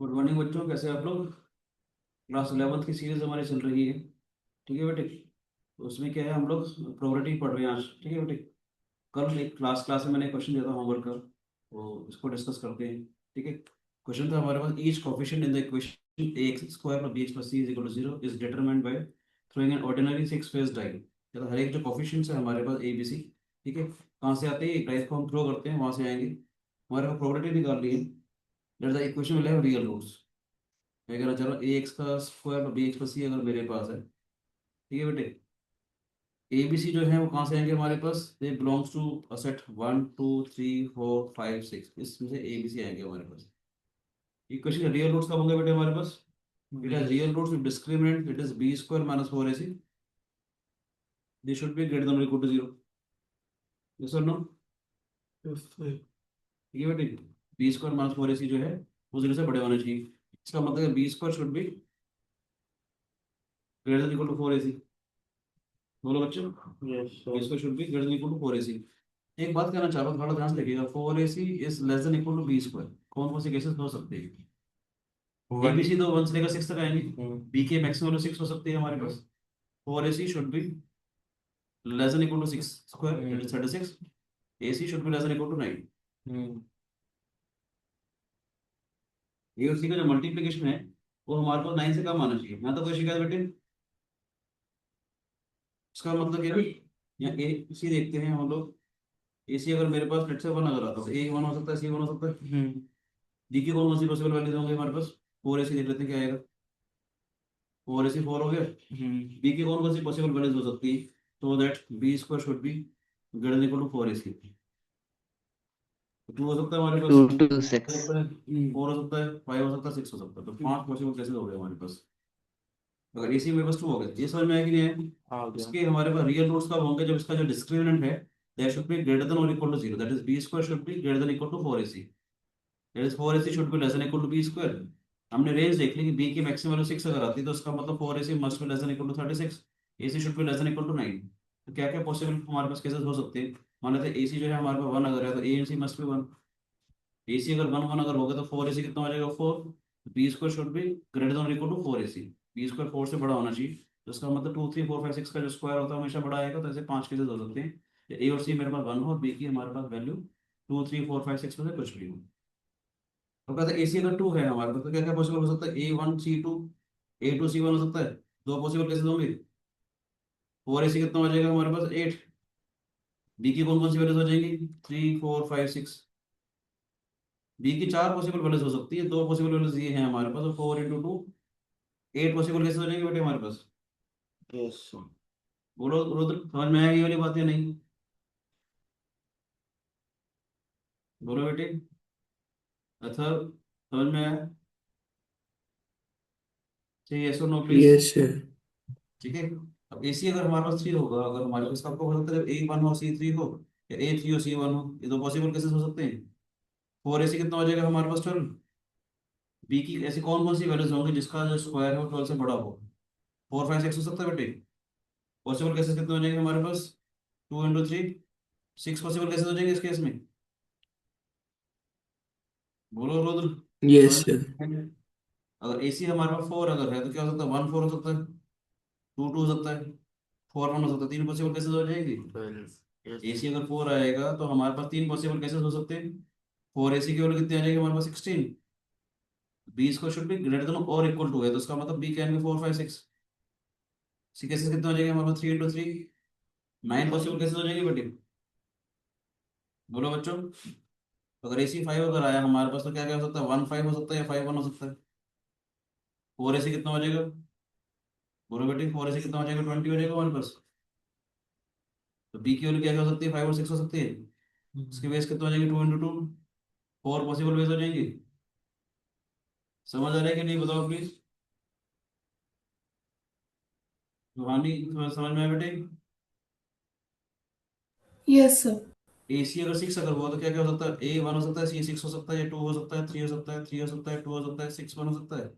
Good morning बच्चों, कैसे हैं आप लोग। क्लास 11th की सीरीज हमारी चल रही है। ठीक है बेटे। तो उसमें क्या है, हम लोग प्रोबेबिलिटी पढ़ रहे हैं आज। ठीक है बेटे। कल एक क्लास क्लास में मैंने क्वेश्चन दिया था होमवर्क का, तो इसको डिस्कस करते हैं। ठीक है। क्वेश्चन था हमारे पास, each coefficient in the equation A X square plus B X plus C is equal to zero is determined by throwing an ordinary six face die. मतलब हर एक जो कोफिशिएंट्स है हमारे पास ए बी सी, ठीक है, कहाँ से आते हैं, एक डाइस को हम थ्रो करते हैं वहां से आएंगे। हमारे पास प्रोबेबिलिटी निकालनी है। That the equation will have real roots. मैं कह रहा चलो ए एक्स का स्क्वायर और बी एक्स प्लस सी अगर मेरे पास है, ठीक है बेटे। ए बी सी जो है वो कहाँ से आएंगे हमारे पास, they belongs to a set 1 2 3 4 5 6, इसमें से ए बी सी आएंगे हमारे पास। इक्वेशन रियल रूट्स कब होंगे बेटे हमारे पास, it has real roots with discriminant it is B square minus four A C, they should be greater than equal to zero. Yes और नो। ठीक है बेटे। बी स्क्वायर माइनस फोर ए C जो है वो जीरो से बड़े होने चाहिए। इसका मतलब है B square should be greater than equal to four A C. बोलो बच्चों। Yes B square should be greater than equal to four A C. एक बात कहना चाह रहा हूँ, थोड़ा ध्यान से देखिएगा, four A C is less than equal to B square. कौन कौन से केसेस हो सकते हैं। ए वन। बी सी तो वन से लेकर सिक्स तक आएंगे। बी के मैक्सिमम वैल्यू सिक्स हो सकती है हमारे पास। Four A C should be less than equal to six square that is 36। A C should be less than equal to 9। ये उसी का जो मल्टीप्लिकेशन है वो हमारे पास 9 से कम आना चाहिए। यहाँ तो कोई शिकायत बेटे। इसका मतलब क्या है, यहाँ ए सी देखते हैं हम लोग। ए सी अगर मेरे पास लेट से वन अगर आता है तो ए वन हो सकता है, सी वन हो सकता है। डी की कौन कौन सी पॉसिबल वैल्यूज होंगे हमारे पास। फोर ए सी देख लेते हैं क्या आएगा। फोर ए सी फोर हो गया। बी की कौन कौन सी पॉसिबल वैल्यूज हो सकती है, तो that B square should be greater than equal to four A C. Two हो सकता है हमारे पास, 2 to 6। हो सकता है, फोर हो सकता है, फाइव हो सकता है, सिक्स हो सकता है। तो पांच पॉसिबल कैसे हो गए हमारे पास। अगर एसी मेरे पास टू हो गए, ये समझ में आया कि नहीं आया। आ गया। इसके हमारे पास रियल रूट्स कब होंगे, जब इसका जो डिस्क्रिमिनेंट है that should be greater than और equal to zero, that is B square should be greater than equal to four A c, that is four A C should be less than equal to B square. हमने range देख ली कि B की maximum value six अगर आती है तो उसका मतलब four A C must be less than equal to 36, A C should be less than equal to 9। तो क्या क्या पॉसिबल हमारे पास केसेस हो सकते हैं। मान लेते हैं ए सी जो है हमारे पास वन अगर है तो a and c must be one. A c अगर वन वन अगर होगा तो फोर ए सी कितना हो जाएगा, four. B square should be greater than equal to four A C. B square four से बड़ा होना चाहिए, तो इसका मतलब two three four five six का जो स्क्वायर होता है हमेशा बड़ा आएगा। तो ऐसे पांच केसेस हो सकते हैं, ए और सी मेरे पास वन हो और बी की हमारे पास value two three four five six में से कुछ भी हो। तो कहते हैं ए सी अगर टू है हमारे पास तो क्या क्या पॉसिबल हो सकता है, a one c two, a two c one हो सकता है। दो पॉसिबल केसेस होंगे। फोर ए सी कितना हो जाएगा हमारे पास, एट। बी की कौन कौन सी वैल्यूज हो जाएंगी, three four five six. B की चार पॉसिबल वैल्यूज हो सकती है, दो पॉसिबल वैल्यूज ये हैं हमारे पास, तो four into two eight possible cases हो जाएंगे बेटे हमारे पास। यस। बोलो रुद्र, समझ में आया ये वाली बात या नहीं। बोलो बेटे। अच्छा, समझ में आया। चाहिए यस और नो प्लीज। Yes sir. ठीक है। अब ए सी अगर हमारे पास थ्री होगा, अगर हमारे पास कब हो सकता है, जब ए वन हो सी थ्री हो, या ए थ्री हो सी वन हो, ये दो पॉसिबल केसेस हो सकते हैं। फोर ए सी कितना हो जाएगा हमारे पास, 12। बी की ऐसी कौन कौन सी वैल्यूज होंगी जिसका जो स्क्वायर है वो 12 से बड़ा हो। फोर फाइव सिक्स हो सकता है बेटे। पॉसिबल केसेस कितने हो जाएंगे हमारे पास, two into three, six possible cases हो जाएंगे इस केस में। बोलो रुद्र। यस समझ सर। में आया? अगर ए सी हमारे पास फोर अगर है तो क्या हो सकता है, वन फोर हो सकता है, टू टू हो सकता है, फोर वन हो सकता है। तीन पॉसिबल केसेस हो जाएगी। 12। ए यस। सी अगर फोर आएगा तो हमारे पास तीन पॉसिबल केसेस हो सकते हैं। फोर ए सी की वैल्यू कितनी आ जाएगी हमारे पास, 16। बी इसको शुड बी ग्रेटर देन और इक्वल टू है, तो उसका मतलब b can be four five six. C cases कितने हो जाएंगे हमारे पास, three into three, nine possible cases हो जाएंगे बेटे। बोलो बच्चों। अगर ए सी फाइव अगर आया हमारे पास तो क्या क्या हो सकता है, वन फाइव हो सकता है या फाइव वन हो सकता है। फोर ए सी कितना हो जाएगा, बोलो बेटे, फोर ए सी कितना हो जाएगा, 20 हो जाएगा हमारे पास। तो बी की वैल्यू क्या क्या हो सकती है, फाइव और सिक्स हो सकती है। इसकी बेस कितना हो जाएगी, two into two, four possible base हो जाएंगी। समझ आ रहा है कि नहीं, बताओ प्लीज। रूहानी समझ में आया बेटे। Yes sir. ए सी अगर सिक्स अगर हुआ तो क्या क्या हो सकता है, ए वन हो सकता है, सी सिक्स हो सकता है, या टू हो सकता है, थ्री हो सकता है, थ्री हो सकता है, टू हो सकता है, सिक्स वन हो सकता है।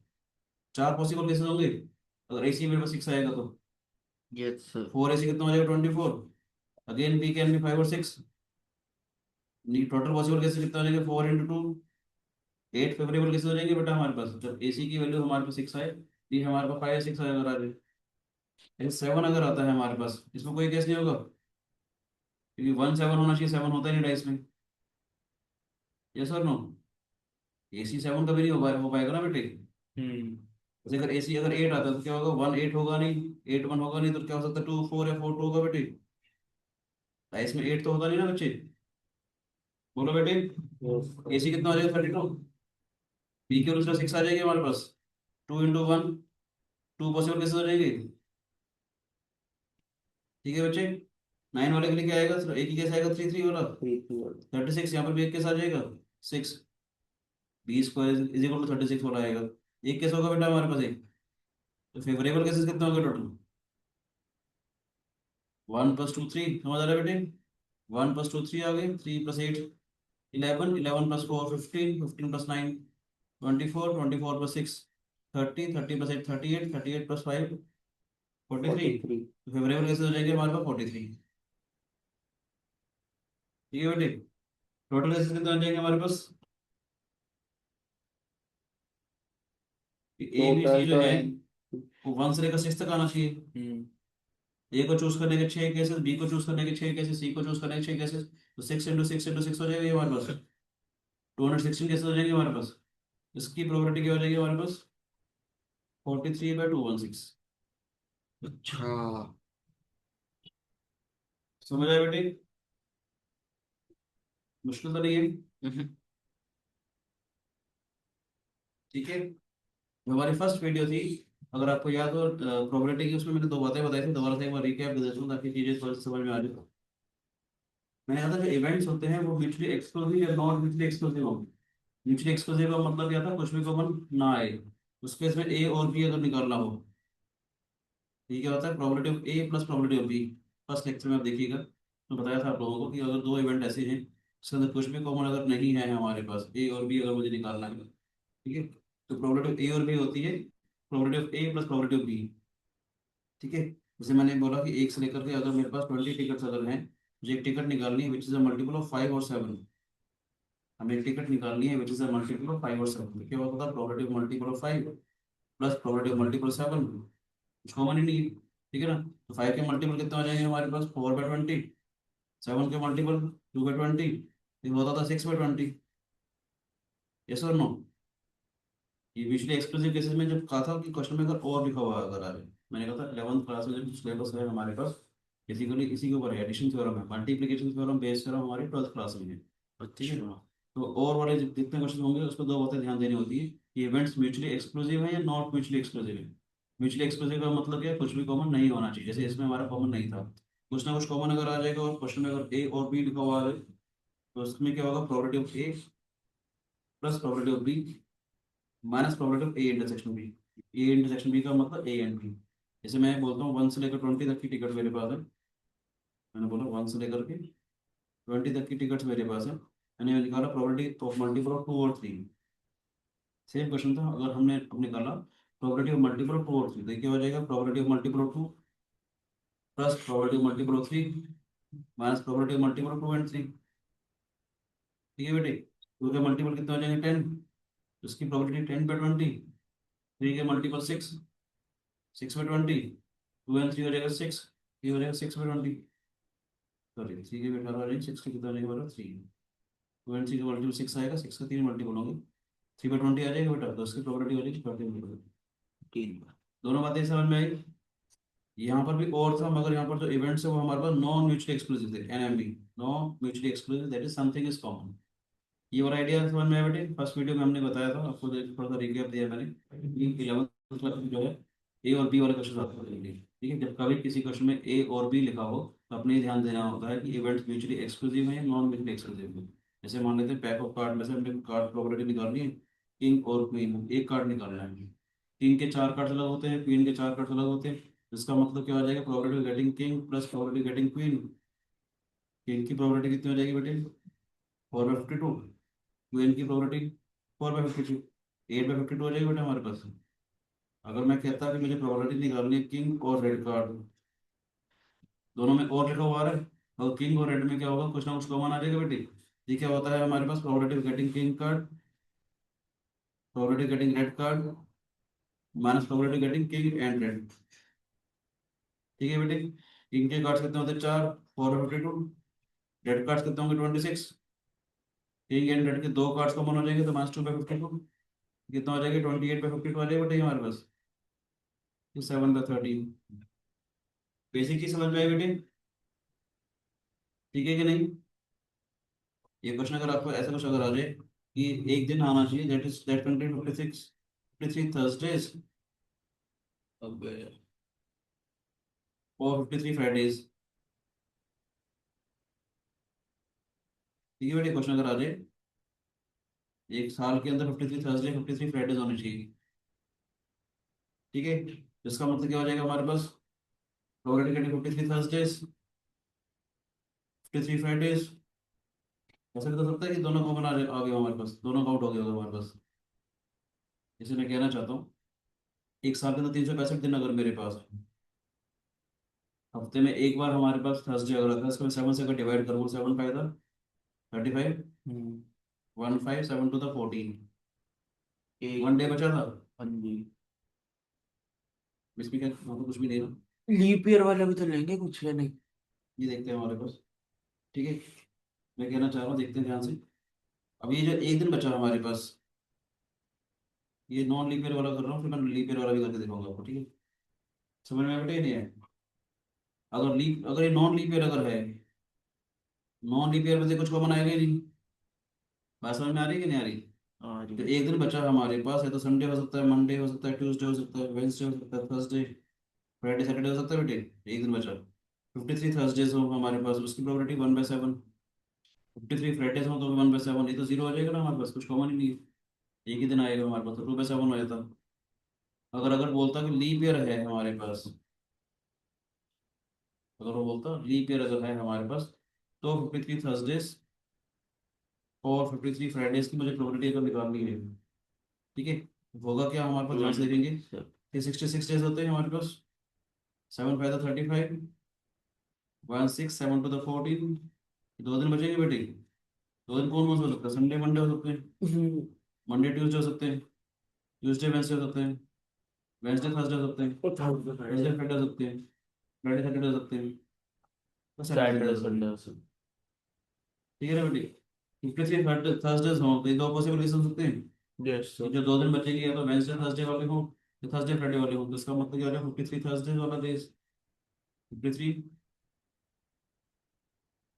चार पॉसिबल केसेस होंगे अगर ए सी मेरे पास सिक्स आएगा तो। Yes sir. फोर ए सी कितना हो जाएगा, 24। Again B can be five और सिक्स। टोटल पॉसिबल केसेस कितना हो जाएगा, फोर इंटू टू, 8 फेवरेबल कैसे हो जाएंगे बेटा हमारे पास, जब AC की वैल्यू हमारे पास 6 आए, ये हमारे पास 5 या 6 अगर आ रहे, 7 अगर आता है हमारे पास, इसमें कोई केस नहीं होगा, क्योंकि 1 7 होना चाहिए, 7 होता ही नहीं डाइस में। यस और नो? AC 7 कभी नहीं हो पाएगा ना बेटे। हम्म। जैसे अगर AC अगर 8 आता है तो क्या होगा, 1 8 होगा नहीं, 8 1 होगा नहीं, तो क्या हो सकता है, 2 4 या 4 2 होगा बेटे। डाइस में 8 तो होता नहीं ना बच्चे, बोलो बेटे। यस। AC कितना आ जाएगा, 32। B की वैल्यू 6 आ जाएगी हमारे पास, 2 × 1, 2 पॉसिबल कैसे हो जाएंगे, ठीक है बच्चे। 9 वाले के लिए क्या आएगा, एक ही कैसे आएगा, 3 3 वाला, 3 3 36, यहाँ पर भी एक कैसे आ जाएगा, 6। B² = 36 वाला आएगा। एक कैसे होगा बेटा हमारे पास एक, तो फेवरेबल केसेस कितना होगा टोटल, 1 + 2 3, समझ आ रहा है बेटे। 1 + 2 3 आ गए, 3 + 8 11, 11 + 4 15, 15 + 9 24, 24 + 6 30, 30 + 8 38, 38 + 5 43। 43। तो फेवरेबल केसेस हो जाएंगे हमारे पास 43, ठीक है बेटे। टोटल केसेस कितने आ जाएंगे हमारे पास, ए बी सी टोटल जो तो है है। वो 1 से लेकर 6 तक आना चाहिए। हम्म। ए को चूज करने के 6 केसेस, बी को चूज करने के 6 केसेस, सी को चूज करने के 6 केसेस, तो 6 × 6 × 6 हो जाएगा ये हमारे पास, 216 केसेस हो जाएंगे हमारे पास। इसकी प्रोबेबिलिटी क्या हो जाएगी हमारे पास, 43/216। अच्छा। समझ आया बेटे, मुश्किल तो नहीं है, हम्म। ठीक है। जो हमारी फर्स्ट वीडियो थी, अगर आपको याद हो, प्रोबेबिलिटी की, उसमें मैंने दो बातें बताई थी, दोबारा से एक बार रिकैप दे देता हूँ ताकि चीजें थोड़ी सी समझ में आ जाए। मैंने कहा था जो इवेंट्स होते हैं वो म्यूचुअली एक्सक्लूसिव या नॉन म्यूचुअली एक्सक्लूसिव होंगे। म्यूचुअली एक्सक्लूसिव का मतलब क्या था, कुछ भी कॉमन ना आए, उस केस में ए और बी अगर निकालना हो, ये क्या होता है, probability of A plus probability of B. First lecture में आप देखिएगा, तो बताया था आप लोगों को कि अगर दो इवेंट ऐसे हैं जिसके अंदर कुछ भी कॉमन अगर नहीं है हमारे पास, ए और बी अगर मुझे निकालना है, ठीक है, तो प्रोबेबिलिटी ऑफ ए और बी होती है probability of A plus probability of B, ठीक है। जैसे मैंने बोला कि एक से लेकर के अगर मेरे पास 20 टिकट्स अगर हैं, मुझे एक टिकट निकालनी है which is a multiple of 5 और 7, हमें एक टिकट निकालनी है which is a multiple of 5 और 7, तो क्या होता है, probability of multiple of 5 plus probability of multiple 7, कुछ कॉमन ही नहीं है, ठीक है ना। तो 5 के मल्टीपल कितने हो जाएंगे हमारे पास, 4/20, 7 के मल्टीपल 2/20, ये होता था 6/20। यस और नो? ये म्यूचुअली एक्सक्लूसिव केसेस में जब कहा था कि क्वेश्चन में अगर और लिखा हुआ अगर आ रहा है, मैंने कहा था 11th क्लास में जो सिलेबस है हमारे पास, बेसिकली इसी के ऊपर है, एडिशन थ्योरम है, मल्टीप्लिकेशन थ्योरम, बेस थ्योरम हमारी 12th क्लास में है, ठीक है। अच्छा। तो और वाले जितने क्वेश्चन होंगे उस पर दो बातें ध्यान देनी होती है कि इवेंट्स म्यूचुअली एक्सक्लूसिव है या नॉट म्यूचुअली एक्सक्लूसिव है। म्यूचुअली एक्सक्लूसिव का मतलब क्या है, कुछ भी कॉमन नहीं होना चाहिए, जैसे इसमें हमारा कॉमन नहीं था, कुछ ना कुछ कॉमन अगर आ जाएगा और क्वेश्चन में अगर ए और बी लिखा हुआ है, तो उसमें क्या होगा, probability of A plus probability of B minus probability of A intersection B. A intersection B का मतलब ए एंड बी। जैसे मैं बोलता हूँ 1 से लेकर 20 तक की टिकट मेरे पास है, मैंने बोला 1 से लेकर के 20 तक की टिकट्स मेरे पास है, मैंने निकाला प्रोबेबिलिटी ऑफ मल्टीपल ऑफ 2 और 3। सेम क्वेश्चन था, अगर हमने अब निकाला प्रोबेबिलिटी ऑफ मल्टीपल ऑफ 2 और 3, देखिए हो जाएगा probability of multiple of 2 plus probability of multiple of 3 minus probability of multiple of 2 and 3, ठीक है बेटे। 2 के मल्टीपल कितने हो जाएंगे, 10, उसकी प्रोबेबिलिटी 10/20, 3 के मल्टीपल 6, 6/20, 2 एंड 3 हो जाएगा 6, ये हो जाएगा 6/20, सॉरी 3 के भी 18 हो जाएंगे, 6 के कितना हो जाएगा हमारा 3, 2 एंड 3 का मल्टीपल 6 आएगा, 6 का 3 मल्टीपल होंगे, 3/20 आ जाएगा बेटा, तो उसकी प्रोबेबिलिटी हो जाएगी 30। 3 बार। दोनों बातें समझ में आई। यहाँ पर भी और था, मगर यहाँ पर जो इवेंट्स है वो हमारे पास नॉन म्यूचुअली एक्सक्लूसिव थे, NMB, non mutually exclusive, that is something is common. ये वाला आइडिया समझ में आया बेटे, फर्स्ट वीडियो में हमने बताया था आपको, थोड़ा सा रिकैप दिया मैंने कि 11th क्लास में जो है ए और बी वाले क्वेश्चन आपको मिलेंगे, ठीक है। जब कभी किसी क्वेश्चन में ए और बी लिखा हो तो अपने ध्यान देना होता है कि इवेंट्स म्यूचुअली एक्सक्लूसिव है या नॉन म्यूचुअली एक्सक्लूसिव है। जैसे मान लेते हैं पैक ऑफ कार्ड में से हमने कार्ड प्रोबेबिलिटी निकालनी है, किंग और क्वीन, एक कार्ड निकालना है, किंग के 4 कार्ड अलग होते हैं, क्वीन के 4 कार्ड अलग होते हैं, इसका मतलब क्या हो जाएगा, probability getting king plus probability getting queen. King की प्रोबेबिलिटी कितनी हो जाएगी बेटे, 4/52, क्वीन की प्रोबेबिलिटी 4/52, 8/52 हो जाएगी बेटा हमारे पास। अगर मैं कहता कि मुझे प्रोबेबिलिटी निकालनी है किंग और रेड कार्ड, दोनों में और लिखा हुआ है, और किंग और रेड में क्या होगा, कुछ ना कुछ कॉमन आ जाएगा बेटे। ये क्या होता है हमारे पास, probability of getting king card probability getting red card minus probability getting king and red. ठीक है बेटे, किंग के कार्ड्स कितने होते हैं 4, 452। रेड कार्ड्स कितने होंगे 26। किंग एंड रेड के दो कार्ड्स कॉमन हो जाएंगे तो -2/52 कितना हो जाएगा 28/52 आ जाएगा बेटे हमारे पास, 7/13। बेसिक चीज समझ में आई बेटे, ठीक है कि नहीं। ये क्वेश्चन अगर आपको ऐसा कुछ अगर आ जाए कि एक दिन आना चाहिए दैट कंटेन 53 थर्सडेज अब और 53 फ्राइडेज। ठीक है बेटे, क्वेश्चन अगर आ जाए एक साल के अंदर 53 थर्सडे 53 फ्राइडेज होने चाहिए। ठीक है, इसका मतलब क्या हो जाएगा हमारे पास, प्रोबेबिलिटी 53 थर्सडेज 53 फ्राइडेज। ऐसा भी तो सकता है कि दोनों कॉमन आ गए हमारे पास, दोनों काउंट हो गया होगा हमारे पास। इसे मैं कहना चाहता हूँ एक साल के अंदर 365 दिन अगर मेरे पास है, हफ्ते में एक बार हमारे पास थर्सडे अगर आता है, इसको मैं 7 से अगर डिवाइड करूँ, 7 फायदा 35, हम्म, 1 5 7 टू द 14, एक 1 डे बचा था। हाँ जी। इसमें क्या वहाँ तो कुछ भी नहीं है ना। लीप ईयर वाले भी तो लेंगे कुछ या नहीं? ये देखते हैं हमारे पास। ठीक है, मैं कहना चाह रहा हूँ देखते हैं ध्यान से। अब ये जो एक दिन बचा है हमारे पास, ये नॉन लीप ईयर वाला कर रहा हूँ, फिर मैं लीप ईयर वाला भी करके दिखाऊंगा आपको। ठीक है, समझ में बेटे नहीं है। अगर ये नॉन लीप ईयर अगर है, नॉन लीप ईयर में से कुछ कॉमन आएगा ही नहीं। बात समझ में आ रही है कि नहीं आ रही। हाँ तो जी। एक दिन बचा हमारे पास है तो संडे हो सकता है, मंडे हो सकता है, ट्यूसडे हो सकता है, वेंसडे हो सकता है, थर्सडे, फ्राइडे, सैटरडे हो सकता है बेटे। एक दिन बचा 53 थर्सडेज हो हमारे पास, उसकी प्रोबेबिलिटी 1/7। 53 फ्राइडेज हो तो 1/7, ये तो जीरो आ जाएगा ना हमारे पास, कुछ कॉमन ही नहीं है। एक ही दिन आएगा हमारे पास तो 2/7 हो जाता। अगर अगर बोलता कि लीप ईयर है हमारे पास, अगर वो बोलता लीप ईयर अगर है हमारे पास, तो 53 थर्सडेज और 53 फ्राइडेज की मुझे प्रोबेबिलिटी अगर निकालनी है। ठीक है, होगा क्या हमारे पास, ध्यान से देखेंगे कि 66 डेज होते हैं हमारे पास, 7 फाइव 35, 1 6 7 टू द 14। दो दिन बचेंगे बेटे। दो दिन कौन कौन से हो सकता है, संडे मंडे हो सकते हैं, हम्म, मंडे ट्यूसडे हो सकते हैं, ट्यूसडे वेंसडे हो सकते हैं, वेंसडे थर्सडे हो सकते हैं, वो थर्सडे फ्राइडे हो सकते हैं, फ्राइडे सैटरडे हो सकते हैं, बस सैटरडे संडे सैटरडे हो सकते संडे हैं। से। ठीक है ना बेटे, 53 थर्सडेज हो तो ये दो पॉसिबिलिटीज हो सकते हैं यस कि सर। जो दो दिन बचेंगे या तो वेंसडे थर्सडे वाले हो या थर्सडे फ्राइडे वाले हो, तो इसका मतलब क्या हो जाएगा 53 थर्सडे वाला डेज, 53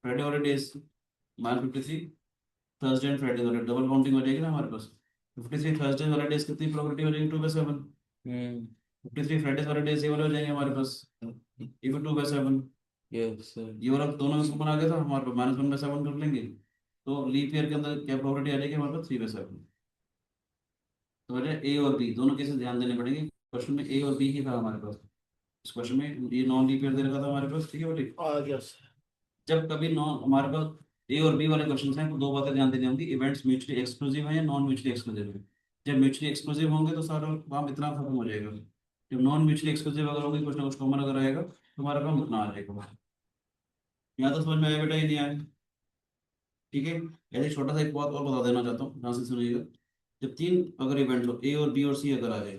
फ्राइडे वाले डेज, मान 53 थर्सडे एंड फ्राइडे वाले, डबल काउंटिंग हो जाएगी ना हमारे पास। 53 थर्सडे वाले डेज कितनी प्रोबेबिलिटी हो जाएगी 2/7। हम्म, 53 फ्राइडे वाले डेज ये वाले हो जाएंगे हमारे पास, ये भी 2/7। Yes sir. ये वाला दोनों में कॉमन आ गया था हमारे पास, -1/7 कर लेंगे तो लीप ईयर के अंदर क्या प्रोबेबिलिटी आ जाएगी हमारे पास 3/7। तो वजह ए और बी दोनों केसेस ध्यान देने पड़ेंगे, क्वेश्चन में ए और बी ही था हमारे पास। इस क्वेश्चन में ये नॉन लीप ईयर दे रखा था हमारे पास। ठीक है बेटे, आ गया सर। जब कभी नॉन हमारे पास ए और बी वाले क्वेश्चन हैं तो दो बातें ध्यान देनी होंगी, इवेंट्स म्यूचुअली एक्सक्लूसिव है या नॉन म्यूचुअली एक्सक्लूसिव है। जब म्यूचुअली एक्सक्लूसिव होंगे तो सारा काम इतना खत्म हो जाएगा। जब नॉन म्यूचुअली एक्सक्लूसिव अगर होंगे, कुछ ना कुछ कॉमन अगर आएगा तो हमारा काम इतना आ जाएगा। यहाँ तो समझ में आया बेटा, ये नहीं आया। ठीक है, ऐसे छोटा सा एक बात और बता देना चाहता हूँ, ध्यान से सुनिएगा। जब तीन अगर इवेंट हो ए और बी और सी अगर आ जाए,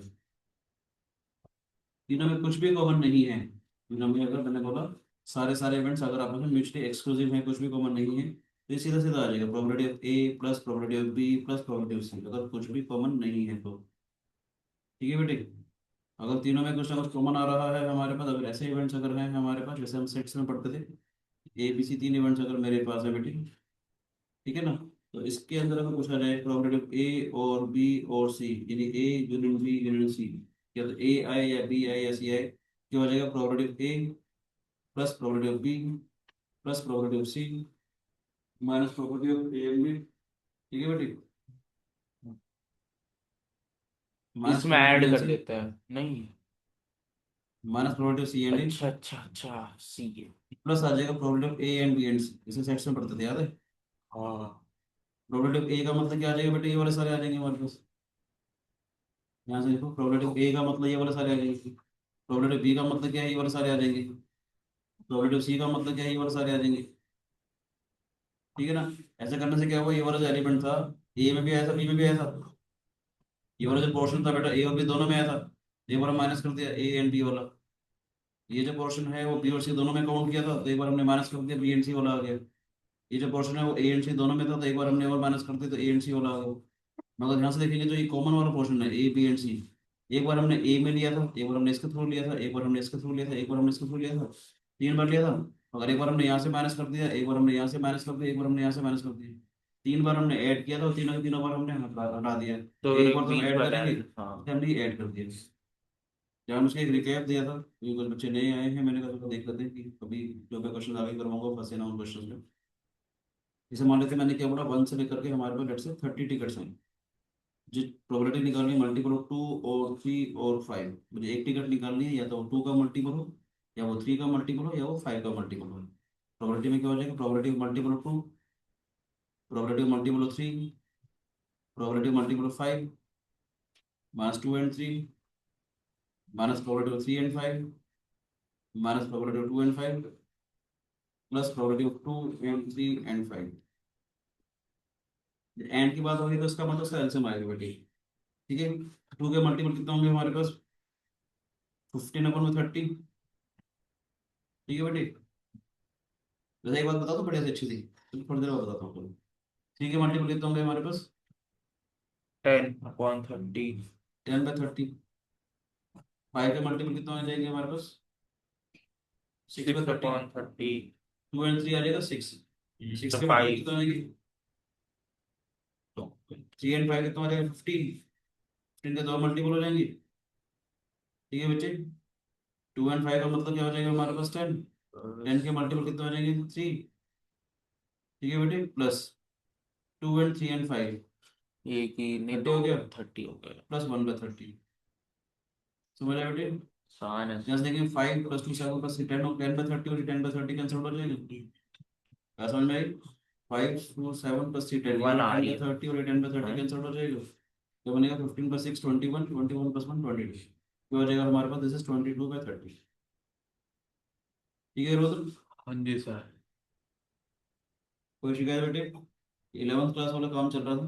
तीनों में कुछ भी कॉमन नहीं है, तीनों में अगर मैंने बोला सारे सारे इवेंट्स अगर आपस में म्यूचुअली एक्सक्लूसिव हैं, कुछ भी कॉमन नहीं है, तो ये सीधा सीधा आ जाएगा probability of A plus probability of B plus probability of c, अगर कुछ भी कॉमन नहीं है तो। ठीक है बेटे, अगर तीनों में कुछ ना कुछ कॉमन आ रहा है हमारे पास, अगर ऐसे इवेंट्स अगर हैं हमारे पास जैसे हम सेट्स में पढ़ते थे, ए बी सी तीन इवेंट्स अगर मेरे पास है बेटे, ठीक है ना, तो इसके अंदर अगर पूछा जाए प्रोबेबिलिटी ऑफ ए और बी और सी, यानी A union B union C, या तो ए आए या बी आए या सी आए, क्या हो जाएगा probability of A plus probability of B plus probability of C minus probability of A and B. ठीक है बेटी, माइनस इसमें प्रोबेबिलिटी ऐड ऑफ कर सी, देते हैं नहीं? Minus probability of c and d, अच्छा अच्छा अच्छा, सी है। प्लस आ जाएगा probability of A and b and c. इसे सेट्स में पढ़ते थे, याद है। हाँ। प्रोबेबिलिटी ऑफ ए का मतलब क्या आ जाएगा बेटे, ये वाले सारे आ जाएंगे हमारे पास। यहाँ से देखो, प्रोबेबिलिटी ऑफ ए का मतलब ये वाले सारे आ जाएंगे, प्रोबेबिलिटी ऑफ बी का मतलब क्या है, ये वाले सारे आ जाएंगे, प्रोबेबिलिटी ऑफ सी का मतलब क्या है, ये वाले सारे आ जाएंगे। ठीक है ना, ऐसा करने से क्या हुआ, ये वाला जो एलिमेंट था ए में भी आया था बी में भी आया था, ये वाला जो पोर्शन था बेटा ए और बी दोनों में आया था, एक बार माइनस कर दिया ए एंड बी वाला। ये जो पोर्शन है वो बी और सी दोनों में काउंट किया था, तो एक बार हमने माइनस कर दिया बी एंड सी वाला आ गया। ये जो पोर्शन है वो ए एंड सी दोनों में था, तो एक बार हमने और माइनस कर दिया तो ए एंड सी वाला आ गया। मगर ध्यान से देखेंगे जो ये कॉमन वाला पोर्शन है ए बी एंड सी, एक बार हमने ए में लिया था, एक बार हमने इसके थ्रू लिया था, एक बार हमने इसके थ्रू लिया था, एक बार हमने इसके थ्रू लिया था, 3 बार लिया था। अगर एक बार हमने यहाँ से माइनस कर दिया, एक बार हमने यहाँ से माइनस कर दिया, एक बार हमने यहाँ से माइनस कर दिया, 3 बार हमने ऐड किया था और तीनों के तीनों बार हमने हटा दिया। तो एक एक बार तो हम बीच ऐड वाला करेंगे, है, हाँ। तो हमने ऐड कर दिया। जब हम उसके एक रिकैप दिया था, क्योंकि कुछ बच्चे नए आए हैं, मैंने कहा चलो देख लेते हैं कि कभी जो मैं क्वेश्चन आगे करवाऊंगा फंसे ना उन क्वेश्चन में। जैसे मान लेते हैं मैंने क्या बोला, 1 से लेकर के हमारे पास लेट से 30 टिकट्स हैं, जी प्रोबेबिलिटी निकालनी है मल्टीपल ऑफ 2 और 3 और 5। मुझे एक टिकट निकालनी है, या तो 2 का मल्टीपल हो, या वो 3 का मल्टीपल हो, या वो 5 का मल्टीपल हो। प्रोबेबिलिटी में क्या हो जाएगा, probability multiple of 2, probability multiple of 3, probability multiple of 5, minus 2 and 3, minus probability of 3 and 5, minus probability of 2 and 5, plus probability of 2 and 3 and 5। And की बात होगी तो इसका मतलब उसका एलसीएम आएगा बेटी। ठीक है, 2 के मल्टीपल कितने होंगे हमारे पास, 15/30। ठीक है बेटी, वैसे एक बात बता दो बढ़िया से अच्छी थी, तो थोड़ी देर बाद बताता हूँ आपको। 3 के मल्टीपल कितने होंगे हमारे पास, 10/30। 10/30। 5 के मल्टीपल कितने हो जाएंगे हमारे पास, 6/30। 6/30। 2 एंड 3 आ जाएगा 6। 6 तो के मल्टीपल 5। कितने हो जाएंगे, तो 3 एंड 5 कितने हो जाएगा, 15। 15 के 2 मल्टीपल हो जाएंगे। ठीक है बच्चे, 2 एंड 5 का मतलब क्या हो जाएगा हमारे पास 10। 10 के मल्टीपल कितने हो जाएंगे, 3। ठीक है बेटे, प्लस 2 एंड 3 एंड 5, एक ही नहीं, 30 दो हो गया, 30 हो गया। प्लस 1/30। समझ आया बेटे। आसान है। जैसे देखिए 5 + 2 7 + 3 10 और 10/30 और 10/30 कैंसिल हो जाएगा। क्या समझ में आई, 5 2 7 + 3 10, ये 1 आ रही है। 10/30 और 10/30 हैं? कैंसिल हो जाएगा। तो बनेगा 15 + 6 21, 21 + 1 22। तो हो जाएगा हमारे पास दिस इज 22/30। ठीक है रोहन, हाँ जी सर। कोई शिकायत बेटे, 11th क्लास वाला काम चल रहा था।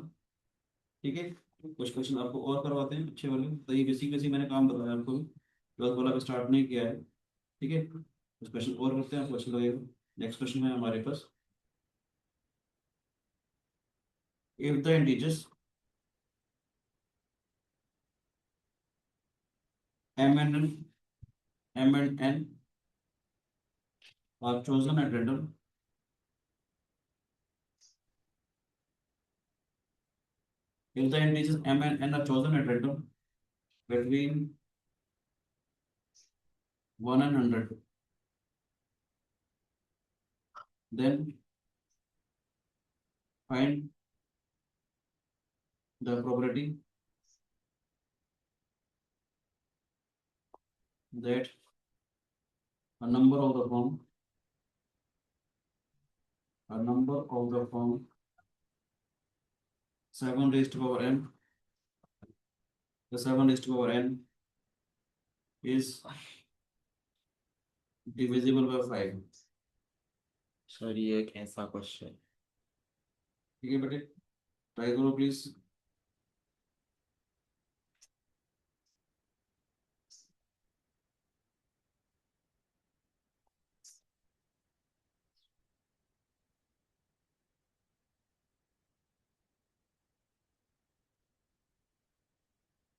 ठीक है, कुछ क्वेश्चन आपको और करवाते हैं अच्छे वाले, तो ये बेसिक बेसिक मैंने काम बताया आपको, 12th वाला भी स्टार्ट नहीं किया है। ठीक है, कुछ क्वेश्चन और करते हैं, आपको अच्छा लगेगा। नेक्स्ट क्वेश्चन है हमारे पास, if the integers m and n are chosen at random, if the integers m and n are chosen at random between 1 and 100, then find the probability that a number of the form a number of the form 7 raised to power n, the 7 raised to power n is divisible by 5। Sir ये एक ऐसा question. ठीक है बेटे, try करो please.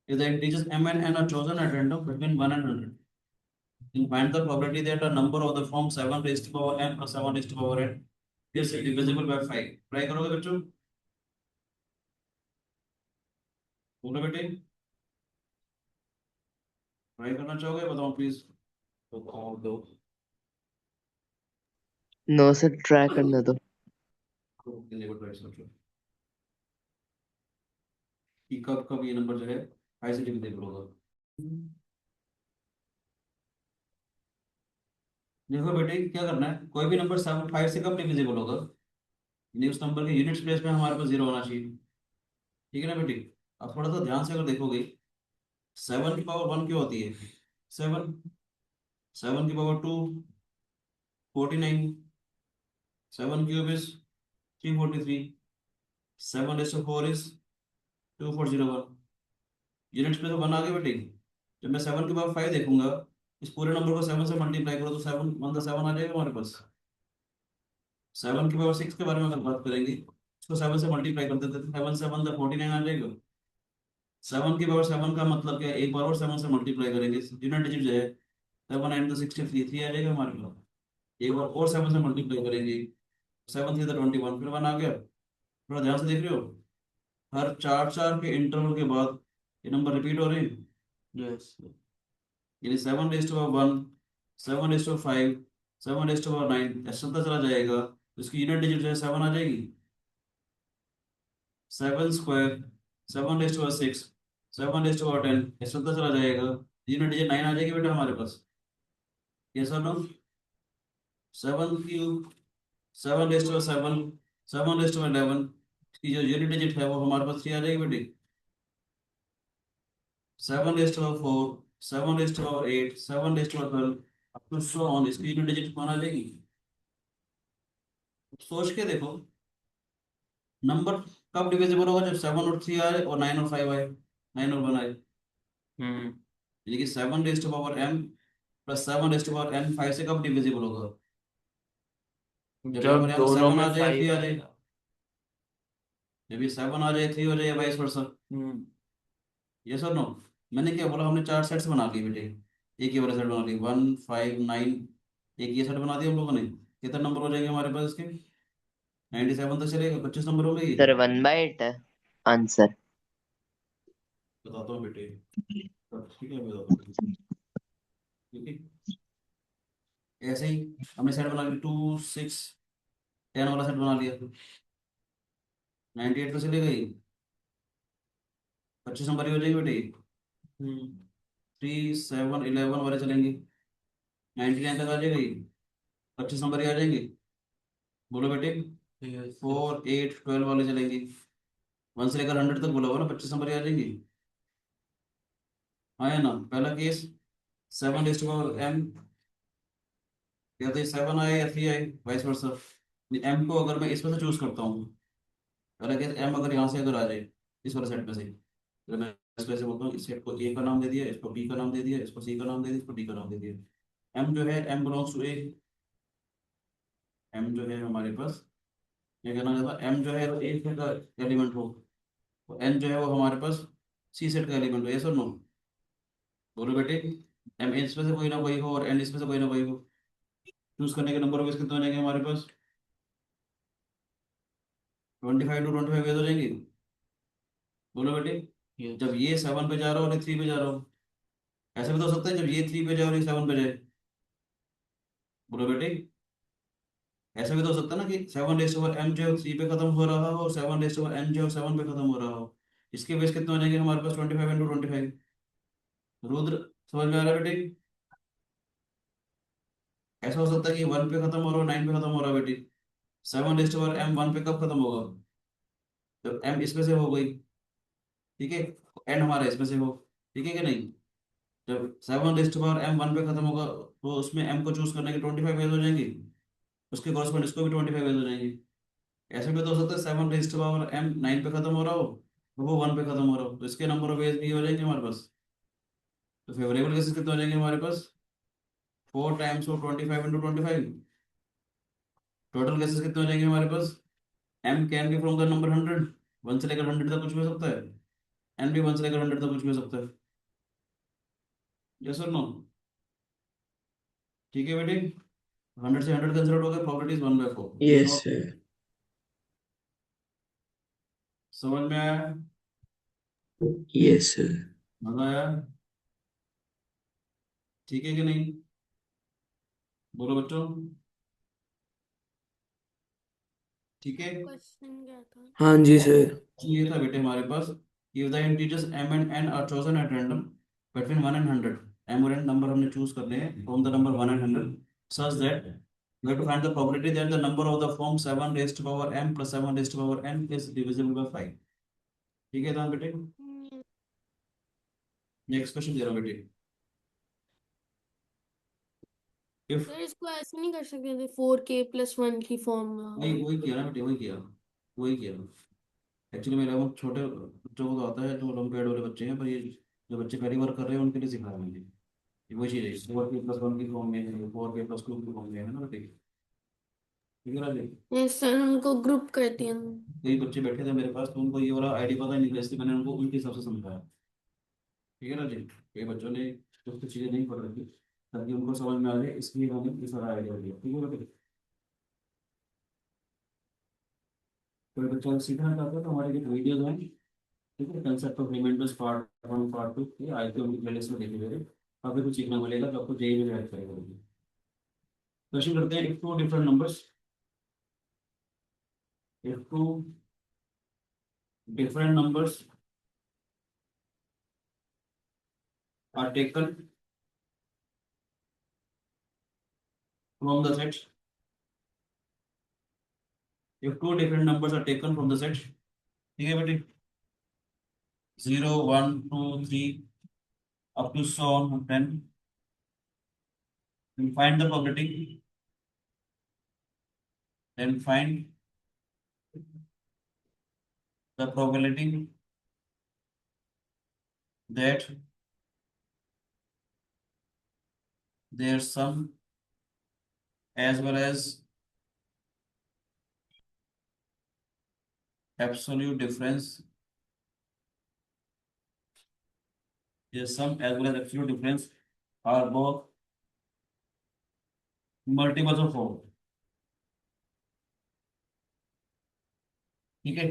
If the integers m and n are chosen at random between 1 and 100, then find the probability that a number of the form 7 raised to power n plus 7 raised to power n is divisible by 5। Try करोगे बच्चों, बोलो बेटे, try करना चाहोगे, बताओ please. तो और दो। नो सर, ट्राई करने दो। ट्राई सोचो कि कब कब ये नंबर जो है 5 से डिविजिबल होगा। देखो बेटे क्या करना है, कोई भी नंबर 5 से कब डिविजिबल होगा, यानी उस नंबर के यूनिट्स प्लेस में हमारे पास 0 होना चाहिए। ठीक है ना बेटे, अब थोड़ा सा ध्यान से अगर देखोगे, 7 की पावर 1 क्यों होती है, 7, 7 की power 2 49, 7 cube is 343, 7 raised to 4 is 2401। Units में तो 1 आ गई बेटी। जब मैं 7 के बाद 5 देखूंगा, इस पूरे नंबर को 7 से मल्टीप्लाई करो तो 7 1 का 7 आ जाएगा हमारे पास। 7 के पावर 6 के बारे में अगर बात करेंगे, इसको 7 से मल्टीप्लाई कर देते थे, 7 7 द 49 आ जाएगा। 7 की पावर 7 का मतलब क्या है, एक बार और 7 से मल्टीप्लाई करेंगे, यूनिट डिजिट जो है 7 एंड 63 3 आ जाएगा हमारे पास। एक बार और 7 से मल्टीप्लाई करेंगे, 7 3 21, फिर 1 आ गया। थोड़ा ध्यान से देख रहे हो, हर 4 4 के इंटरवल के बाद ये नंबर रिपीट हो रहे हैं। Yes. यानी 7 raise to power 1, 7 raise to power 5, 7 raise to power 9, ऐसा चलता चला जाएगा। तो इसकी यूनिट डिजिट जो है 7 आ जाएगी। 7 square, 7 raise to power 6, 7 raise to power 10, ऐसा चलता चला जाएगा। यूनिट डिजिट 9 आ जाएगी बेटा हमारे पास। ये सब लोग 7 cube, 7 raise to power 7, 7 raise to power 11, इसकी जो यूनिट डिजिट है वो हमारे पास 3 आ जाएगी बेटी। 7 raise to power 4, 7 raise to power 8, 7 raise to power 12, up to so on, इसकी यूनिट डिजिट कौन आ जाएगी। सोच के देखो, नंबर कब डिविजिबल होगा, जब 7 और 3 आए और 9 और 5 आए, 9 और 1 आए। हम्म यानी कि 7 raise to power m plus 7 raise to power n 5 से कब डिविजिबल होगा, जब ये जब नंबर यहाँ पे दोनों 7 में आ जाए या 3 5 आ जाए। आएगा। जब ये 7 आ जाए 3 हो जाए या वाइस वर्सा। हम्म ये सर नो, मैंने क्या बोला, हमने 4 सेट्स बना लिए बेटे। एक ये वाला सेट बना लिया 1 5 9, एक ये सेट बना दिया हम लोगों ने। कितने नंबर हो जाएंगे हमारे पास इसके, 97 तक चलेगा, 25 नंबर हो गई। सर 1/8 है आंसर। बताता हूँ बेटे, ठीक है बताता हूँ। ठीक है, ऐसे ही हमने सेट बना लिया 2 6 10 वाला सेट बना लिया, 98 तो चले गई, 25 नंबर ही हो जाएगी बेटे। हम्म 3 7 11 वाले चलेंगे, 99 तक आ जाएगी, 25 नंबर ही आ जाएंगे। बोलो बेटे। yes, 4 8 12 वाले चलेंगे, 1 से लेकर 100 तक बोला हुआ ना, 25 नंबर ही आ जाएंगे। हाँ है ना, पहला case 7 raise to power m, या तो 7 आए या 3 आए, वाइस वर्सा। m को अगर मैं इसमें से चूज करता हूँ, पहला केस m अगर यहाँ से अगर आ जाए इस वाले सेट में से, तो मैं इसको ऐसे बोलता हूँ, इस सेट को a का नाम दे दिया, इसको b का नाम दे दिया, इसको c का नाम दे दिया, इसको d का नाम दे दिया। m जो है m belongs to a, m जो है हमारे पास, ये कहना चाहता m जो है a सेट का एलिमेंट हो, तो n जो है वो हमारे पास c सेट का एलिमेंट हो। यस और नो, बोलो बेटे। m इसमें से कोई ना कोई हो और n इसमें से कोई ना कोई हो, चूज करने के नंबर ऑफ कितने हो जाएंगे हमारे पास, 25 टू 25 हो जाएंगे। बोलो बेटे। yes, जब ये 7 पे जा रहा हो और ये 3 पे जा रहा हो, ऐसा भी तो हो सकता है जब ये 3 पे जाए और ये 7 पे जाए। बोलो बेटे, ऐसा भी तो हो सकता है ना कि 7 रेज़ टू पावर m जो है 3 पे खत्म हो रहा हो और 7 रेज़ टू पावर n जो है 7 पे खत्म हो रहा हो। इसके बेस कितने हो जाएंगे हमारे पास, 25 इंटू 25। रुद्र, समझ में आ रहा है बेटे। ऐसा हो सकता है कि 1 पे खत्म हो रहा हो, 9 पे खत्म हो रहा है बेटी। 7 रेज़ टू पावर m 1 पे कब खत्म होगा, जब m इसमें से हो गई, ठीक है, n हमारा इसमें से हो, ठीक है कि नहीं। जब 7 रेज़ टू पावर m 1 पे खत्म होगा, तो उसमें m को चूज करने के 25 वेज हो जाएंगे, उसके कॉरस्पॉन्ड इसको भी 25 वेज हो जाएंगे। ऐसे भी तो हो सकता है 7 रेज़ टू पावर m 9 पे खत्म हो रहा हो और वो 1 पे खत्म हो रहा हो, तो इसके नंबर ऑफ वेज भी हो जाएंगे हमारे पास। तो फेवरेबल केसेस कितने हो जाएंगे हमारे पास, 4 times of 25 into 25। Total cases कितने हो जाएंगे हमारे पास, m can be from the number 100, 1 से लेकर 100 तक कुछ भी हो सकता है, n भी 1 से लेकर 100 तक कुछ भी हो सकता है। यस और नो, ठीक है बेटे। 100 से 100 कंसिडर हो गया, प्रोबेबिलिटी इज 1/4। ये Yes, नोट, sir. समझ में आया, Yes, sir. मजा आया, ठीक है कि नहीं, बोलो बच्चों, ठीक है। क्वेश्चन क्या था? हाँ जी सर। ये था बेटे हमारे पास, if the integers m and n are chosen at random between 1 and 100, m और n नंबर हमने चूज करने हैं from the number 1 and 100 such that we have to find the probability that the number of the form 7 raised to power m plus 7 raised to power n is divisible by 5। ठीक है था बेटे, next question दे रहा हूँ बेटे। if sir इसको ऐसे नहीं कर सकते थे 4k + 1 की फॉर्म में वही वही किया ना बेटे, वही किया, वही किया। एक्चुअली मेरे वो छोटे बच्चों को तो आता है, जो ओलंपियाड वाले बच्चे हैं, पर ये जो बच्चे पहली बार कर रहे हैं उनके लिए सिखाया मैंने। ये वही चीज़ है, 4k+1 की फॉर्म में है, 4k+2 की फॉर्म में है ना बेटे, ठीक है राजे। यस सर, उनको ग्रुप कर दिया। कई बच्चे बैठे थे मेरे पास, तो उनको ये वाला आईडी पता नहीं था, इसलिए मैंने उनको उनके हिसाब से समझाया, ठीक है राजे। कई बच्चों ने कुछ कुछ चीज़ें नहीं पढ़ रखी, ताकि उनको समझ में आ जाए, इसलिए मैंने ये सारा आइडिया दिया, ठीक है बेटे। कोई बच्चा सीखना चाहता है तो हमारे जो वीडियोज हैं, ठीक है, concept of elements part 1 part 2, ये आज के प्लेलिस्ट में देखे मेरे, काफी कुछ सीखने मिलेगा, जो आपको जेई में हेल्प करेगा। क्वेश्चन करते हैं, if two different numbers, if two different numbers are taken from the set, if two different numbers are taken from the set, ठीक है बेटे, 0 1 2 3 up to so on 10, then find the probability, then find the probability that their sum as well as absolute difference, their sum as well as absolute difference are both multiples of 4, ठीक है।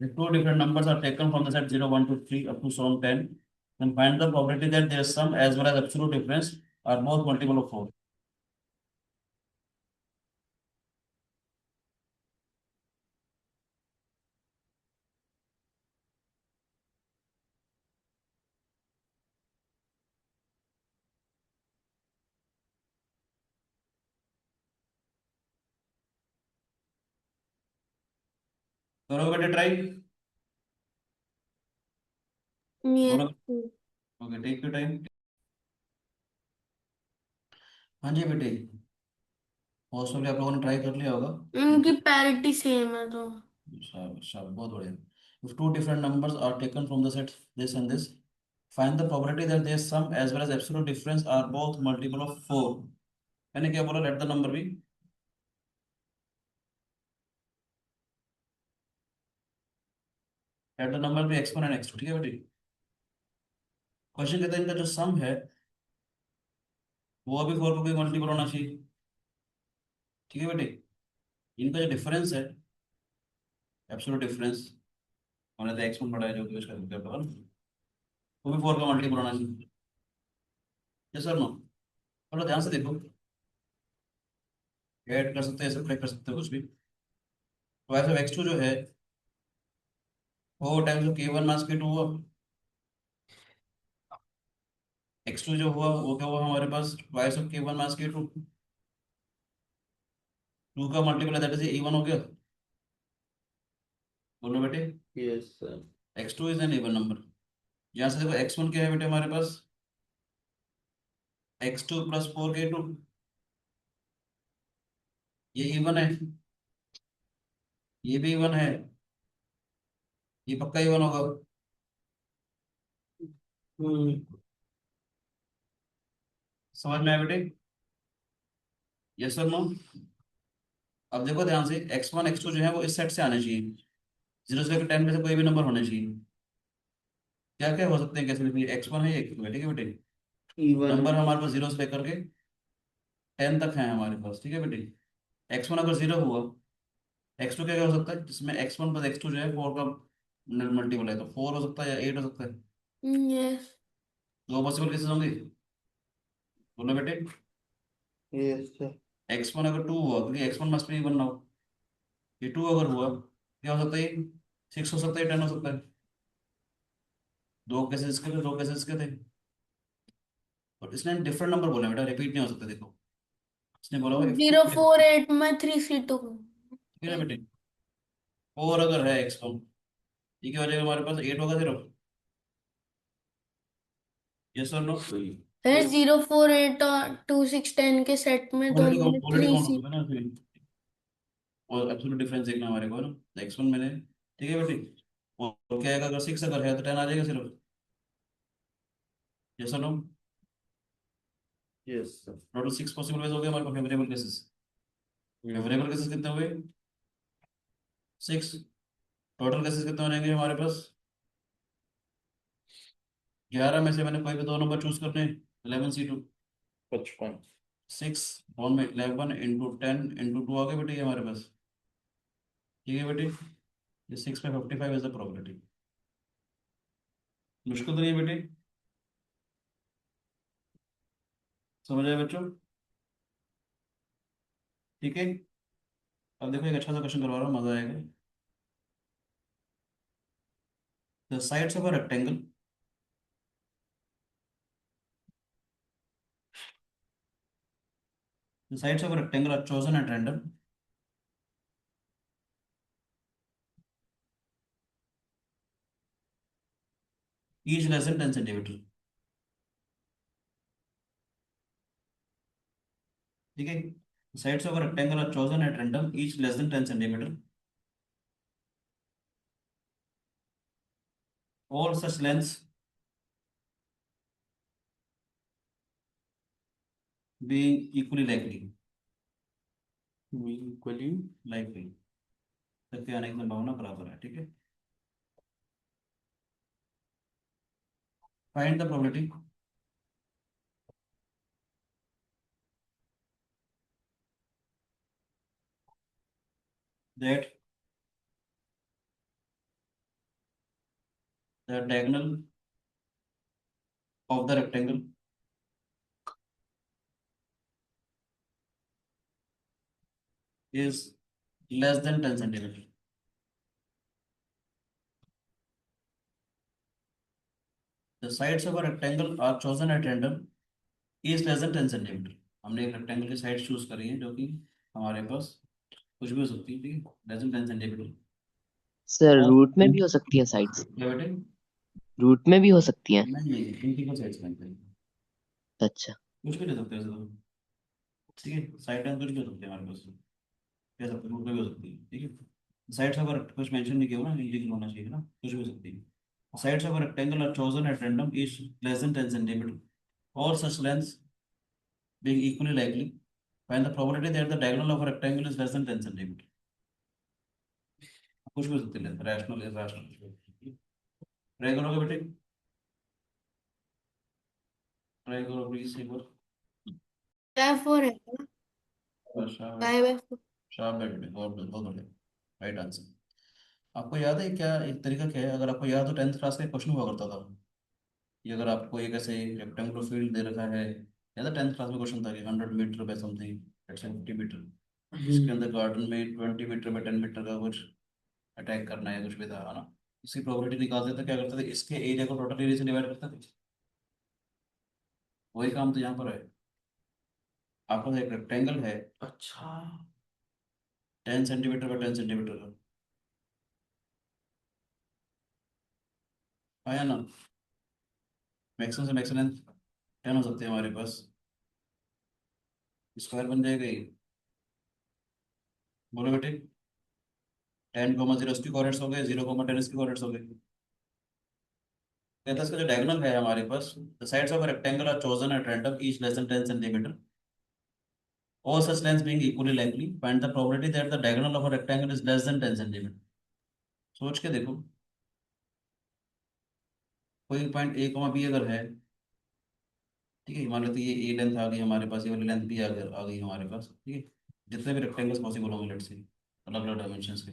The two different numbers are taken from the set 0 1 2 3 up to so on 10, then find the probability that their sum as well as absolute difference are both multiple of 4। करो बेटे try, yes. बोलो। Okay, take your time. हाँ जी बेटे, possibly आप लोगों ने try कर लिया होगा। उनकी पैरिटी सेम है तो। शाबाश, बहुत बढ़िया। If two different numbers are taken from the set this and this, find the probability that their sum as well as absolute difference are both multiple of 4। मैंने क्या बोला, let the number be, let the number be x1 and x2, ठीक है बेटे। Question कहता है इनका जो सम है वो अभी 4 को कोई मल्टीपल होना चाहिए, ठीक है बेटे। इनका जो डिफरेंस है, एब्सोल्यूट डिफरेंस, हमने तो x1 पढ़ा है जो कि उसका वो भी 4 का मल्टीपल होना चाहिए, यस सर नो। थोड़ा ध्यान से देखो, ऐड कर सकते हैं, सब्ट्रैक्ट कर सकते हो कुछ भी। तो ऐसा x2 जो है वो टाइम्स k1 माइनस k2 हुआ, x2 जो हुआ वो क्या हुआ हमारे पास, twice of k1 minus k2, 2 का मल्टीपल दैट इज इवन हो गया, बोलो बेटे। Yes, sir. x2 is an even number. यहाँ से देखो x1 क्या है बेटे हमारे पास, x2 + 4k2, ये इवन है, ये भी इवन है, ये पक्का इवन होगा, Hmm. समझ में आया बेटे, यस और नो। अब देखो ध्यान से, x1 x2 जो है वो इस सेट से आने चाहिए, 0 से लेकर 10 में से कोई भी नंबर होने चाहिए। क्या क्या हो सकते हैं, कैसे लिखिए, x1 है, x2 है, ठीक है बेटे। Even. नंबर हमारे पास 0 से लेकर के 10 तक है हमारे पास, ठीक है बेटे। x1 अगर 0 हुआ, x2 क्या क्या हो सकता है, जिसमें x1 + x2 जो है 4 का मल्टीपल है, तो 4 हो सकता है या 8 हो सकता है, यस। दो पॉसिबल केसेस होंगे, बोलो बेटे। Yes, sir. x1 अगर 2 हुआ, क्योंकि x1 must be even now, ये 2 अगर हुआ क्या हो सकता है, 6 हो सकता है, 10 हो सकता है, दो केसेस के थे, दो केसेस के थे। और इसने डिफरेंट नंबर बोले बेटा, रिपीट नहीं हो सकता, देखो इसने बोला हुआ 048 में 3C2। ठीक है बेटे। 4 अगर है x1, ये क्या हो जाएगा हमारे पास, 8 होगा 0, यस और नो। फिर 048 और 2610 के सेट में ऑलरेडी दोनों में ऑलरेडी थ्री काउंट हो सी चुका है ना फिर, और एब्सोल्यूट डिफरेंस देखना हमारे को है ना, x1 मैंने, ठीक है बेटे। और क्या आएगा, अगर 6 अगर है तो 10 आ जाएगा सिर्फ। ये सुनो, Yes, sir. Total 6 possible ways हो गए हमारे पास फेवरेबल केसेस। फेवरेबल केसेस कितने हुए? 6। टोटल केसेस कितने हो जाएंगे हमारे पास? 11 में से मैंने कोई भी दो नंबर चूज करने हैं। 11C2 55. 6 वन में 11 इंटू 10 इंटू 2 आ गए बेटे, ये हमारे पास। ठीक है बेटे, ये 6 में 55 इज द प्रोबेबिलिटी। मुश्किल तो नहीं है बेटे, समझ आए बच्चों? ठीक है, अब देखो एक अच्छा सा क्वेश्चन करवा रहा हूँ, मजा आएगा। The sides of a rectangle the sides of a rectangle are chosen at random, each less than 10 centimeter। ठीक है, sides of a rectangle are chosen at random each less than 10 centimetre, all such lengths being equally likely। Equally. likely सबके आने की संभावना बराबर है। ठीक है, find the probability that the diagonal of the rectangle is less than 10 centimeter। the sides of a rectangle are chosen at random is less than 10 centimeter। हमने एक रेक्टेंगल की साइड चूज करी है जो कि हमारे पास कुछ भी हो सकती है। ठीक है, लेस देन 10 सेंटीमीटर। सर और रूट में भी हो सकती है साइड्स? क्या बेटे? रूट में भी हो सकती हैं? नहीं, इंटीग्रल साइड्स बनते हैं, अच्छा। कुछ भी ले सकते हैं ऐसे तो। ठीक है, साइड टाइम कुछ भी हो सकते हैं हमारे पास, कह सकते हैं रूट में भी हो सकती है। ठीक है, साइड्स अगर कुछ मेंशन नहीं किया हुआ ना, इंटीग्रल होना चाहिए ना, कुछ भी हो सकती है। Sides of rectangle are chosen at random is less than 10 centimetre और such lengths being equally likely, find the probability that the diagonal of a rectangle is less than 10 centimeter। कुछ भी हो सकती है, रैशनल इरैशनल। ट्राई करोगे बेटे? Try करो please एक बार। क्या फोर है ना? शाबाश, 5/4। शाबाश बेटे, बहुत बहुत बढ़िया, राइट आंसर। आपको याद है क्या एक तरीका क्या है? अगर आपको याद हो 10th क्लास का क्वेश्चन हुआ करता था कि अगर आपको एक ऐसे रेक्टेंगुलर फील्ड दे रखा है, याद है 10th क्लास में क्वेश्चन था कि 100 मीटर बाय समथिंग, 50 मीटर, इसके अंदर गार्डन में 20 मीटर बाय 10 मीटर का कुछ अटैक करना है, कुछ भी था, है ना? इसकी प्रोबेबिलिटी निकालते थे, क्या करते थे, इसके एरिया को टोटल एरिया से डिवाइड करते थे। वही काम तो यहाँ पर है। आपके पास एक रेक्टेंगल है अच्छा. 10 सेंटीमीटर बाय 10 सेंटीमीटर का, आया ना? मैक्सिमम से मैक्सिमम 10 हो सकते हैं हमारे पास, स्क्वायर बन जाएगा ये। बोलो बेटे, 10,0 इसकी कोऑर्डिनेट्स हो गए, 0,10 इसकी कोऑर्डिनेट्स हो गए। कहता है इसका जो डायगोनल है हमारे पास, the sides of a rectangle are chosen at random each less than 10 centimetre, all such lengths being equally likely, find the probability that the diagonal of a rectangle is less than 10 centimeter। सोच के देखो, कोई point A comma B अगर है, ठीक है, मान लेते हैं ये ए लेंथ आ गई हमारे पास, ये वाली लेंथ भी आ गई हमारे पास। ठीक है, जितने भी रेक्टेंगल्स पॉसिबल होंगे लेट्स से, अलग अलग डायमेंशंस के,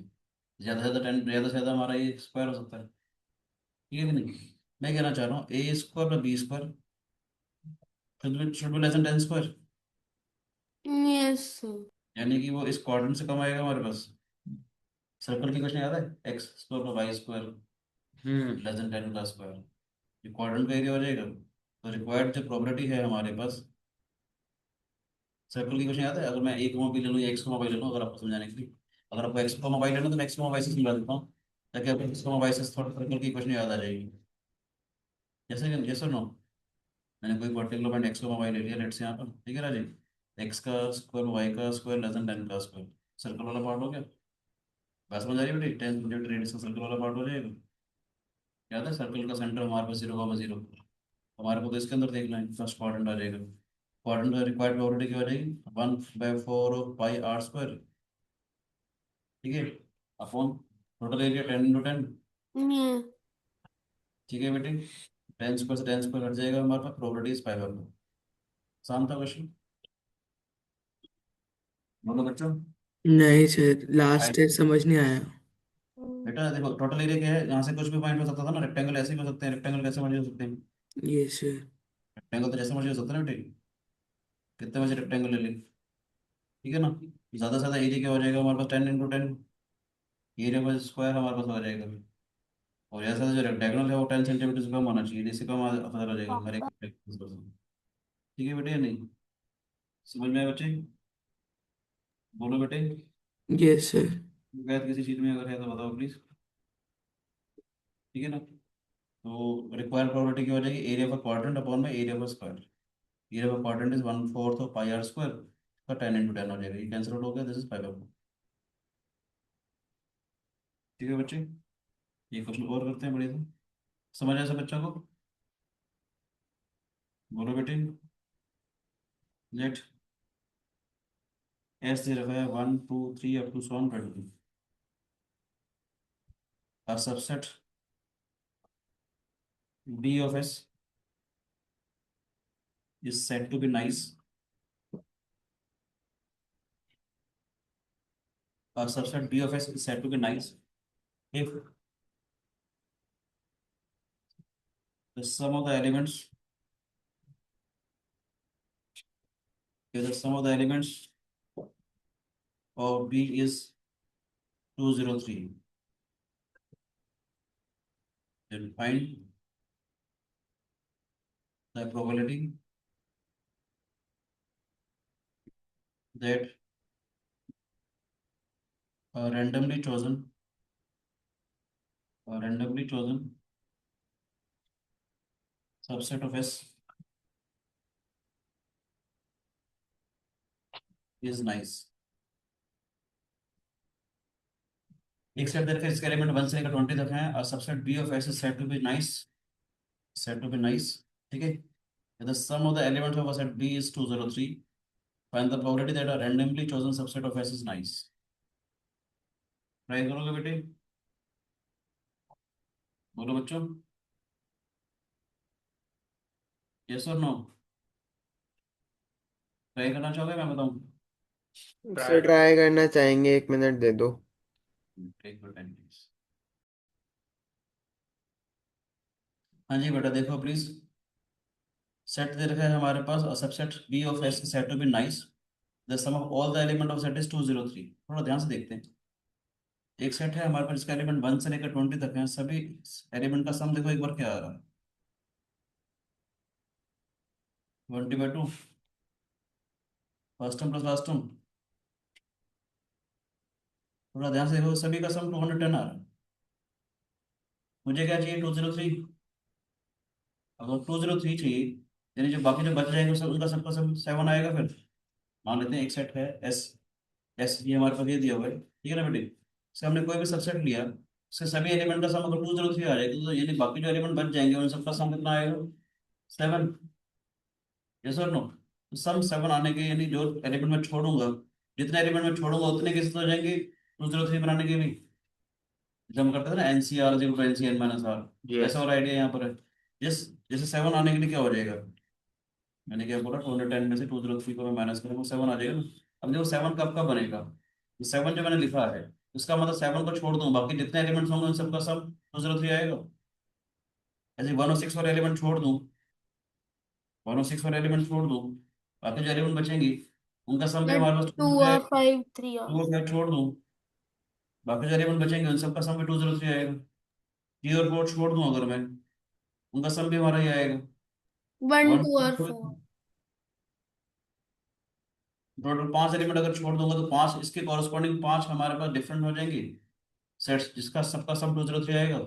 ज़्यादा से ज़्यादा 10, ज़्यादा से ज़्यादा हमारा ये स्क्वायर हो सकता है। ठीक है कि नहीं? मैं कहना चाह रहा हूँ a square plus b square should be less than 10 square, yes. यानी कि वो इस क्वाड्रेंट से कम आएगा हमारे पास। सर्कल की क्वेश्चन याद है, X square plus Y square less than 10 का स्क्वायर, ये क्वाड्रेंट का एरिया हो जाएगा। तो रिक्वायर्ड जो प्रॉपर्टी है हमारे पास, सर्कल की क्वेश्चन याद है, अगर मैं ए कॉमा बी ले लूँ या एक्स कॉमा वाई ले लूँ, अगर आपको समझाने के लिए, अगर आपको एक्स कॉमा वाई लेना तो मैं एक्स कॉमा वाई से समझा देता हूँ, ताकि आपको एक्स कॉमा वाई से थोड़ा सर्कल की क्वेश्चन याद आ जाएगी। जैसे कि जैसे नो, मैंने कोई particular point X comma Y ले लिया लेट्स यहाँ पर, ठीक है राजीव, एक्स का स्क्वायर वाई का स्क्वायर लेस देन 10 का स्क्वायर, सर्कल वाला पार्ट हो गया। बात समझ आ रही है बेटी? 10 रेडियस का सर्कल वाला पार्ट हो जाएगा। याद है सर्कल का सेंटर हमारे पास 0,0, हमारे को तो इसके अंदर देखना है, फर्स्ट क्वाड्रेंट आ जाएगा। क्वाड्रेंट का रिक्वायर्ड प्रोबेबिलिटी क्या हो जाएगी, 1/4 ऑफ पाई आर स्क्वायर, ठीक है, अपॉन टोटल एरिया 10 × 10, ये ठीक है बेटे। 10 स्क्वायर से 10 स्क्वायर हट जाएगा, हमारे पास प्रोबेबिलिटी इज 5/4। आसान था क्वेश्चन, बोलो बच्चों। नहीं सर, लास्ट आई- स्टेज समझ नहीं आया। बेटा देखो टोटल एरिया क्या है, यहाँ से कुछ भी पॉइंट हो सकता था ना, रेक्टेंगल ऐसे भी हो सकते हैं, रेक्टेंगल कैसे मर्जी हो सकते हैं, ये सर। रेक्टेंगल तो जैसे मर्जी हो सकता है ना बेटे, कितने बजे रेक्टेंगल ले लें, ठीक है ना। ज़्यादा से ज़्यादा एरिया क्या हो जाएगा हमारे पास, 10 × 10, एरिया पर स्क्वायर हमारे पास आ जाएगा। और ऐसा जो रेक्टेंगल है वो 10 सेंटीमीटर से कम होना चाहिए, इससे कम पता चला जाएगा हर एक rectangle से। ठीक है बेटे या नहीं, समझ में आए बच्चे, बोलो बेटे। ये सर। गैर किसी चीज़ में अगर है तो बताओ प्लीज, ठीक है ना। तो रिक्वायर्ड प्रॉपर्टी क्या हो जाएगी, एरिया पर क्वाड्रेंट अपॉन में एरिया पर स्क्वायर, एरिया पर quadrant is 1/4 of pi R square का 10 × 10 हो जाएगा, ये कैंसिल आउट हो गया, दिस इज 5/4। ठीक है बच्चे, ये क्वेश्चन और करते हैं बड़े से, समझ आया सब बच्चों को, बोलो बेटे। लेट एस दे रखा है 1 2 3 up to 20, a subset B of S is said to be nice. A subset B of S is said to be nice if the sum of the elements, if the sum of the elements of B is 203. Then find the probability that a randomly chosen subset of S is nice. एक set देकर इसके element 1 से लेकर 20 तक हैं, और subset B of S is said to be nice, said to be nice, ठीक है। If the sum of the elements of a set B is 203, find the probability that a randomly chosen subset of S is nice. Try करोगे बेटे, बोलो बच्चों, yes और no, try करना चाहोगे मैं बताऊं। सर ट्राई करना चाहेंगे, 1 मिनट दे दो। Take your time please. हाँ जी बेटा देखो प्लीज, सेट दे रखा है हमारे पास, और subset B of S set to be nice, the sum of all the element of set is 203। थोड़ा ध्यान से देखते हैं, एक सेट है हमारे पास इसका एलिमेंट 1 से लेकर 20 तक है, सभी एलिमेंट का सम देखो एक बार क्या आ रहा है, 20/2, first term plus last term. थोड़ा ध्यान से देखो, सभी का सम 210 आ रहा है, मुझे क्या चाहिए 203। अगर 203 चाहिए, यानी जो बाकी जो बच जाएंगे सब उनका सबका सब 7 आएगा। फिर मान लेते हैं एक सेट है एस, एस ये हमारे पास ये दिया हुआ है, ठीक है ना बेटे, इससे हमने कोई भी सबसेट लिया, उसके सभी एलिमेंट का सम अगर 203 आ जाएगा, तो यानी बाकी जो एलिमेंट बच जाएंगे उन सबका सम कितना आएगा, 7। यस और नो, सम 7 आने के, यानी जो एलिमेंट मैं छोड़ूंगा, जितने एलिमेंट मैं छोड़ूंगा उतने किस हो जाएंगे 203 बनाने के भी, जब हम करते थे ना NCR equal to NCN minus R, वैसा वाला आइडिया यहाँ पर है। जिस जैसे 7 आने के लिए क्या हो जाएगा, मैंने क्या बोला 210 में से 203 को मैं माइनस करूंगा 7 आ जाएगा ना। अब देखो 7 कब कब बनेगा, 7 जो मैंने लिखा है उसका मतलब 7 को छोड़ दूं, बाकी जितने एलिमेंट्स होंगे उन सबका सम 203 आएगा। ऐसे 106 वाले एलिमेंट छोड़ दूं, 106 वाले एलिमेंट छोड़ दूं, बाकी जो एलिमेंट बचेंगे उनका सम भी हमारे पास 2 203 और आएगा। 5 3 और 2 और 5 छोड़ दूं, बाकी जो एलिमेंट बचेंगे उन सबका सम भी 203 आएगा। 3 और 4 छोड़ दूं अगर मैं, उनका सम भी हमारा ही आएगा 1 1। 2 और 4। टोटल 5 एलिमेंट अगर छोड़ दूंगा तो 5 इसके कॉरस्पॉन्डिंग 5 हमारे पास डिफरेंट हो जाएंगे सेट्स, जिसका सबका सम 203 आएगा।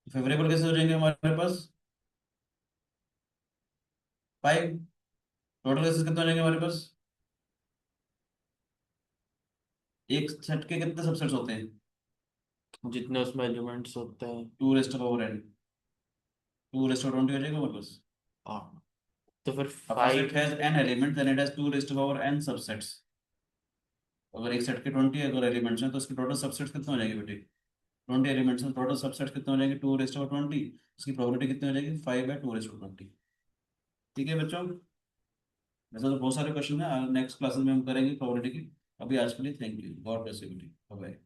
फेवरेबल कैसे हो जाएंगे हमारे पास 5, टोटल कैसे कितने हो जाएंगे हमारे पास, एक सेट के कितने सबसेट्स होते हैं, जितने उसमें एलिमेंट्स होते हैं। 2 raised to power n, 2 raised to 20 हो जाएगा हमारे पास। हाँ तो फिर A set 5 has n element then it has 2 raised to power n subsets। अगर एक सेट के 20 अगर एलिमेंट्स हैं तो उसके टोटल सबसेट्स कितने हो जाएंगे बेटे? 20 एलिमेंट्स में टोटल सबसेट्स कितने हो जाएंगे? 2 रेस्ट टू 20। उसकी प्रोबेबिलिटी कितनी हो जाएगी? 5/2 रेस्ट टू 20। ठीक है बच्चों, वैसे तो बहुत सारे क्वेश्चन है, नेक्स्ट क्लास में हम करेंगे प्रोबेबिलिटी की। अभी आज के लिए thank you, God bless you बेटे, बाय।